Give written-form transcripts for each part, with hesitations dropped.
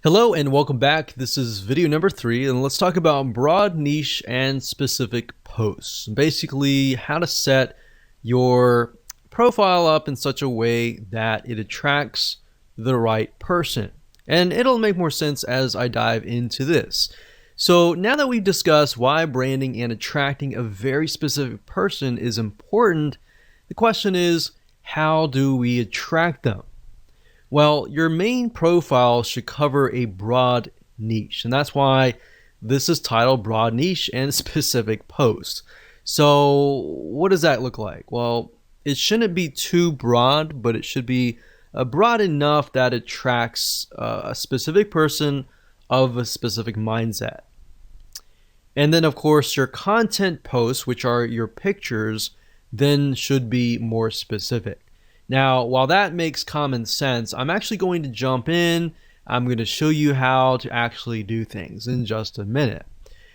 Hello and welcome back. This is video number 3, and let's talk about broad niche and specific posts. Basically, how to set your profile up in such a way that it attracts the right person. And it'll make more sense as I dive into this. So now that we've discussed why branding and attracting a very specific person is important, the question is, how do we attract them? Well, your main profile should cover a broad niche, and that's why this is titled Broad Niche and Specific Post. So, what does that look like? Well, it shouldn't be too broad, but it should be broad enough that it attracts a specific person of a specific mindset. And then, of course, your content posts, which are your pictures, then should be more specific. Now, while that makes common sense, I'm actually going to jump in. I'm going to show you how to actually do things in just a minute.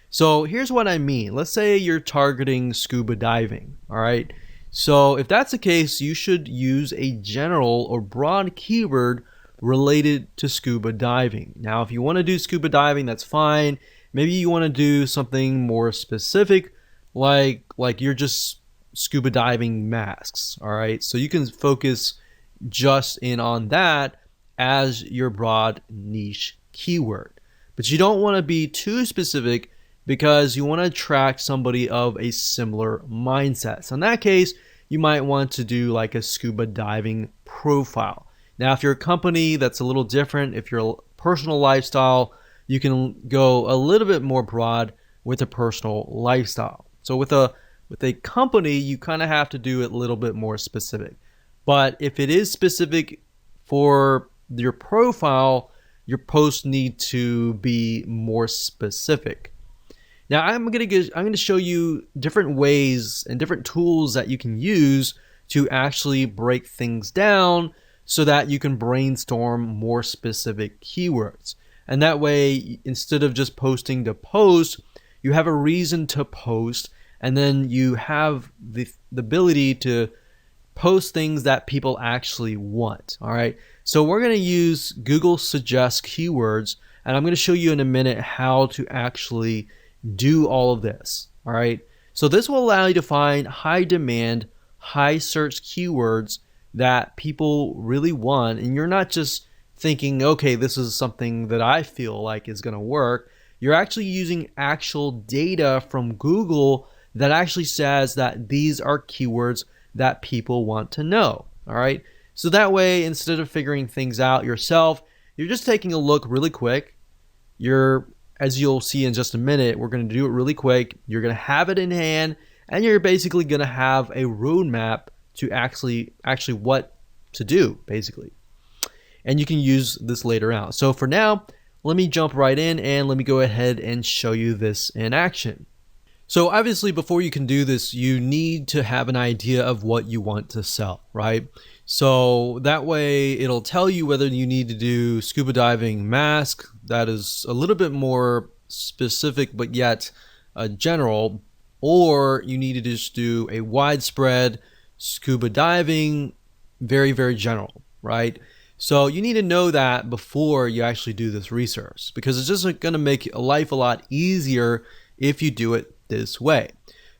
So here's what I mean. Let's say you're targeting scuba diving, all right? So if that's the case, you should use a general or broad keyword related to scuba diving. Now, if you want to do scuba diving, that's fine. Maybe you want to do something more specific, like you're just scuba diving masks. All right, so you can focus just in on that as your broad niche keyword, but you don't want to be too specific because you want to attract somebody of a similar mindset. So in that case, you might want to do like a scuba diving profile. Now, if you're a company, that's a little different. If you're a personal lifestyle, you can go a little bit more broad with a personal lifestyle. So with a company, you kind of have to do it a little bit more specific. But if it is specific for your profile, your posts need to be more specific. Now, I'm going to show you different ways and different tools that you can use to actually break things down so that you can brainstorm more specific keywords. And that way, instead of just posting to post, you have a reason to post. And then you have the ability to post things that people actually want. All right. So we're going to use Google Suggest Keywords, and I'm going to show you in a minute how to actually do all of this. All right. So this will allow you to find high demand, high search keywords that people really want. And you're not just thinking, okay, this is something that I feel like is going to work. You're actually using actual data from Google that actually says that these are keywords that people want to know. All right. So that way, instead of figuring things out yourself, you're just taking a look really quick. As you'll see in just a minute, we're going to do it really quick. You're going to have it in hand, and you're basically going to have a roadmap to actually what to do, basically. And you can use this later on. So for now, let me jump right in and let me go ahead and show you this in action. So obviously, before you can do this, you need to have an idea of what you want to sell, right? So that way it'll tell you whether you need to do scuba diving mask, that is a little bit more specific but yet general, or you need to just do a widespread scuba diving, very, very general, right? So you need to know that before you actually do this research, because it's just going to make life a lot easier if you do it this way.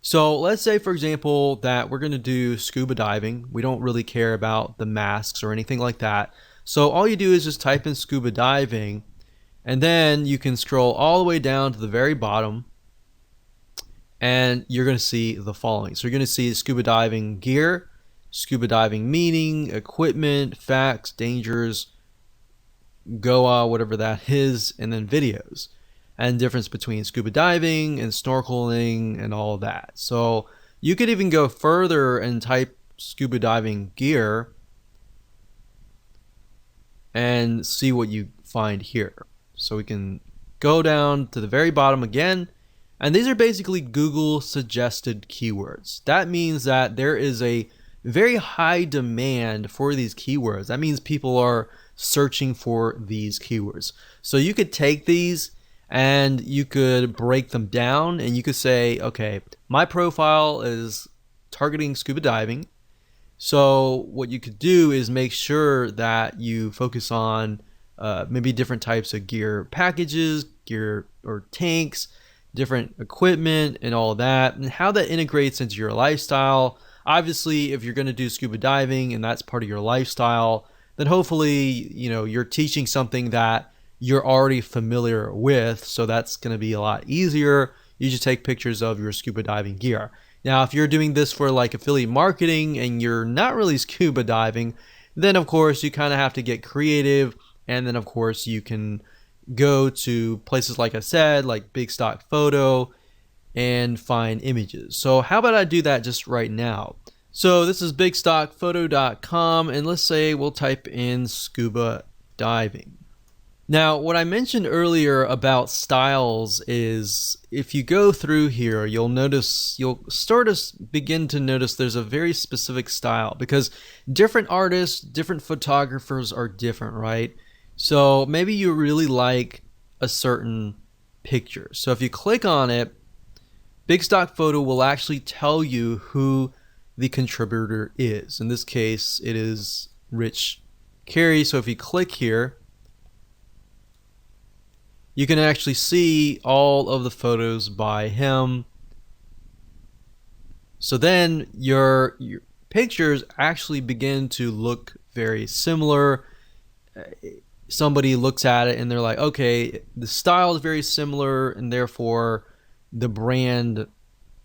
So let's say, for example, that we're going to do scuba diving. We don't really care about the masks or anything like that. So all you do is just type in scuba diving, and then you can scroll all the way down to the very bottom, and you're going to see the following. So you're going to see scuba diving gear, scuba diving meaning, equipment, facts, dangers, Goa, whatever that is, and then videos, and difference between scuba diving and snorkeling and all of that. So you could even go further and type scuba diving gear and see what you find here. So we can go down to the very bottom again, and these are basically Google suggested keywords. That means that there is a very high demand for these keywords. That means people are searching for these keywords. So you could take these and you could break them down, and you could say, okay, my profile is targeting scuba diving. So what you could do is make sure that you focus on maybe different types of gear packages, gear or tanks, different equipment and all that, and how that integrates into your lifestyle. Obviously, if you're going to do scuba diving and that's part of your lifestyle, then hopefully, you're teaching something that you're already familiar with. So that's going to be a lot easier. You just take pictures of your scuba diving gear. Now, if you're doing this for like affiliate marketing and you're not really scuba diving, then of course you kind of have to get creative. And then of course you can go to places like I said, like Big Stock Photo, and find images. So how about I do that just right now? So this is bigstockphoto.com, and let's say we'll type in scuba diving. Now, what I mentioned earlier about styles is if you go through here, you'll start to begin to notice there's a very specific style, because different artists, different photographers are different, right? So maybe you really like a certain picture. So if you click on it, Big Stock Photo will actually tell you who the contributor is. In this case, it is Rich Carey. So if you click here, you can actually see all of the photos by him. So then your pictures actually begin to look very similar. Somebody looks at it and they're like, okay, the style is very similar and therefore the brand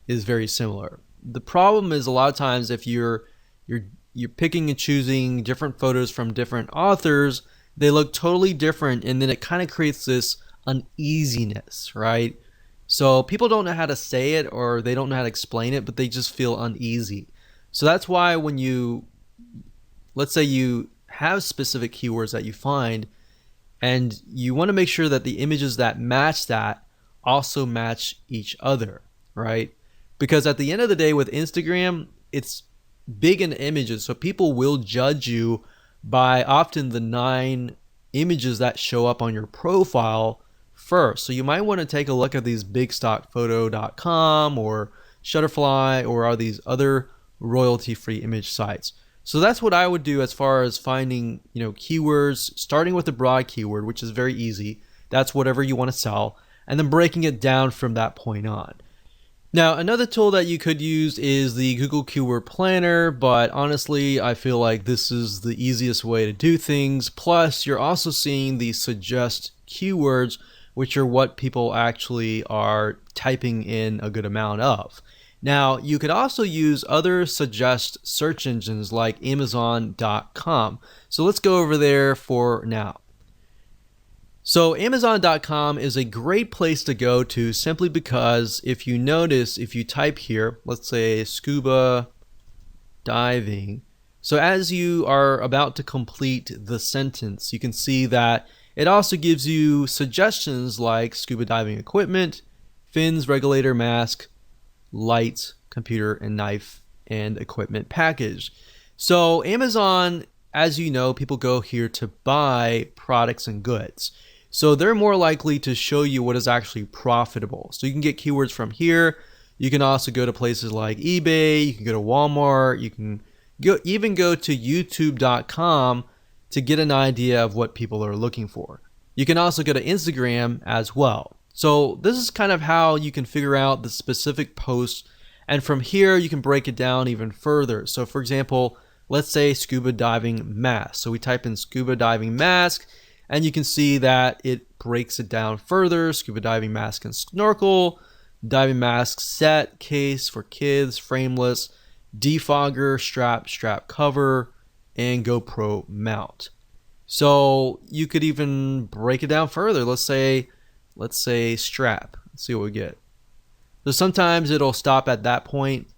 is very similar. The problem is a lot of times if you're picking and choosing different photos from different authors, they look totally different, and then it kind of creates this uneasiness, right? So people don't know how to say it, or they don't know how to explain it, but they just feel uneasy. So that's why when let's say you have specific keywords that you find, and you want to make sure that the images that match that also match each other, right? Because at the end of the day with Instagram, it's big in images, so people will judge you by often the 9 images that show up on your profile first. So you might want to take a look at these bigstockphoto.com or Shutterfly or these other royalty-free image sites. So that's what I would do as far as finding, keywords, starting with the broad keyword, which is very easy. That's whatever you want to sell, and then breaking it down from that point on. Now, another tool that you could use is the Google Keyword Planner, but honestly, I feel like this is the easiest way to do things. Plus, you're also seeing the suggest keywords, which are what people actually are typing in a good amount of. Now, you could also use other suggest search engines like Amazon.com. So let's go over there for now. So Amazon.com is a great place to go to simply because if you notice, if you type here, let's say scuba diving. So as you are about to complete the sentence, you can see that it also gives you suggestions like scuba diving equipment, fins, regulator, mask, light, computer, and knife and equipment package. So Amazon, as you know, people go here to buy products and goods. So they're more likely to show you what is actually profitable. So you can get keywords from here. You can also go to places like eBay. You can go to Walmart. You can even go to YouTube.com to get an idea of what people are looking for. You can also go to Instagram as well. So this is kind of how you can figure out the specific posts. And from here, you can break it down even further. So for example, let's say scuba diving mask. So we type in scuba diving mask, and you can see that it breaks it down further. Scuba diving mask and snorkel, diving mask set, case for kids, frameless, defogger, strap cover, and GoPro mount. So you could even break it down further. Let's say strap. Let's see what we get. So sometimes it'll stop at that point.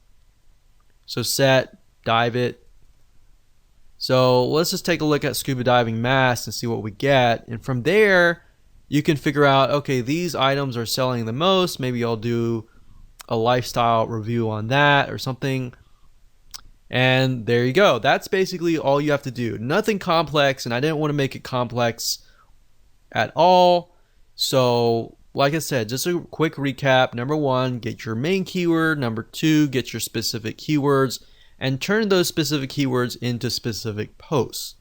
So set, dive it. So let's just take a look at scuba diving mask and see what we get. And from there, you can figure out, okay, these items are selling the most. Maybe I'll do a lifestyle review on that or something. And there you go. That's basically all you have to do. Nothing complex, and I didn't want to make it complex at all. So like I said, just a quick recap. Number 1, get your main keyword. Number 2, get your specific keywords and turn those specific keywords into specific posts.